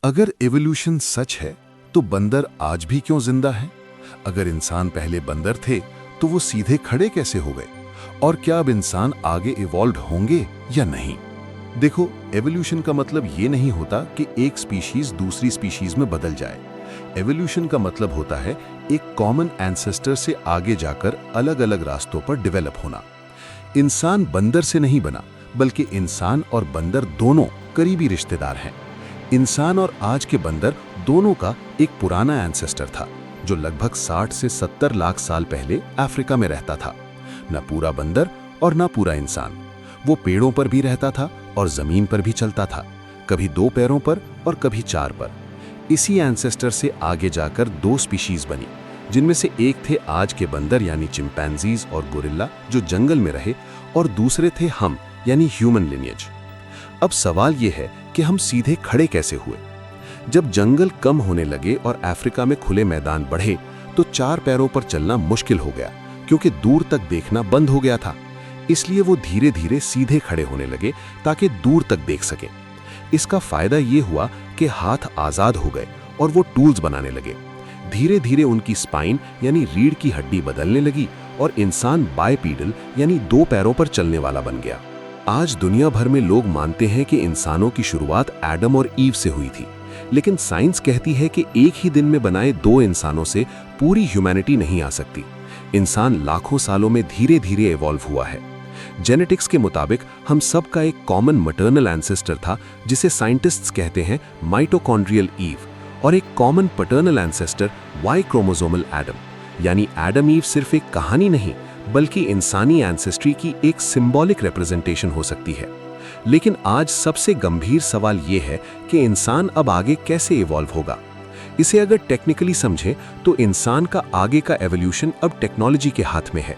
अगर एवोल्यूशन सच है तो बंदर आज भी क्यों जिंदा हैं? अगर इंसान पहले बंदर थे तो वो सीधे खड़े कैसे हो गए? और क्या अब इंसान आगे इवॉल्व होंगे या नहीं? देखो, एवोल्यूशन का मतलब ये नहीं होता कि एक स्पीशीज दूसरी स्पीशीज में बदल जाए। एवोल्यूशन का मतलब होता है एक कॉमन एंसेस्टर से आगे जाकर अलग अलग रास्तों पर डेवलप होना। इंसान बंदर से नहीं बना, बल्कि इंसान और बंदर दोनों करीबी रिश्तेदार हैं। इंसान और आज के बंदर दोनों का एक पुराना एंसेस्टर था जो लगभग 60 से 70 लाख साल पहले अफ्रीका में रहता था। न पूरा बंदर और न पूरा इंसान। वो पेड़ों पर भी रहता था और जमीन पर भी चलता था, कभी 2 पैरों पर और कभी 4 पर। इसी एंसेस्टर से आगे जाकर 2 स्पीशीज बनी, जिनमें से एक थे आज के बंदर यानी चिंपैंजीज और गोरिल्ला जो जंगल में रहे, और दूसरे थे हम यानी ह्यूमन लिनिएज। अब सवाल यह है कि हम सीधे खड़े कैसे हुए? जब जंगल कम होने लगे और अफ्रीका में खुले मैदान बढ़े तो 4 पैरों पर चलना मुश्किल हो गया, क्योंकि दूर तक देखना बंद हो गया था। इसलिए वो धीरे धीरे सीधे खड़े होने लगे ताकि दूर तक देख सकें। इसका फायदा ये हुआ कि हाथ आजाद हो गए और वो टूल्स बनाने लगे। धीरे धीरे उनकी स्पाइन यानी रीढ़ की हड्डी बदलने लगी और इंसान बाइपीडल यानी 2 पैरों पर चलने वाला बन गया। आज दुनिया भर में लोग मानते हैं कि इंसानों की शुरुआत एडम और ईव से हुई थी, लेकिन साइंस कहती है कि एक ही दिन में बनाए 2 इंसानों से पूरी ह्यूमैनिटी नहीं आ सकती। इंसान लाखों सालों में धीरे धीरे इवॉल्व हुआ है। जेनेटिक्स के मुताबिक हम सब का एक कॉमन मैटरनल एंसेस्टर था जिसे साइंटिस्ट्स कहते हैं माइटोकॉन्ड्रियल ईव, और एक common paternal ancestor Y chromosomal Adam. यानी एडम ईव सिर्फ एक कहानी नहीं, बल्कि इंसानी एंसेस्ट्री की एक सिंबॉलिक रिप्रेजेंटेशन हो सकती है। लेकिन आज सबसे गंभीर सवाल ये है कि इंसान अब आगे कैसे इवॉल्व होगा। इसे अगर टेक्निकली समझें तो इंसान का आगे का एवोल्यूशन अब टेक्नोलॉजी के हाथ में है।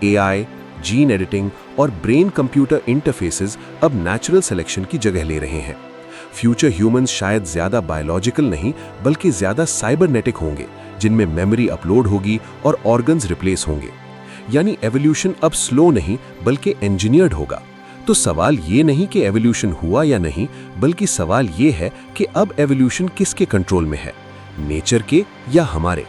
एआई, जीन एडिटिंग और ब्रेन कंप्यूटर इंटरफेसेस अब नेचुरल सिलेक्शन की जगह ले रहे हैं। फ्यूचर ह्यूमंस शायद ज्यादा बायोलॉजिकल नहीं बल्कि ज्यादा साइबरनेटिक होंगे, जिनमें मेमोरी अपलोड होगी और ऑर्गन्स रिप्लेस होंगे। यानी एवोल्यूशन अब स्लो नहीं बल्कि इंजीनियर्ड होगा। तो सवाल ये नहीं कि एवोल्यूशन हुआ या नहीं, बल्कि सवाल ये है कि अब एवोल्यूशन किसके कंट्रोल में है, नेचर के या हमारे।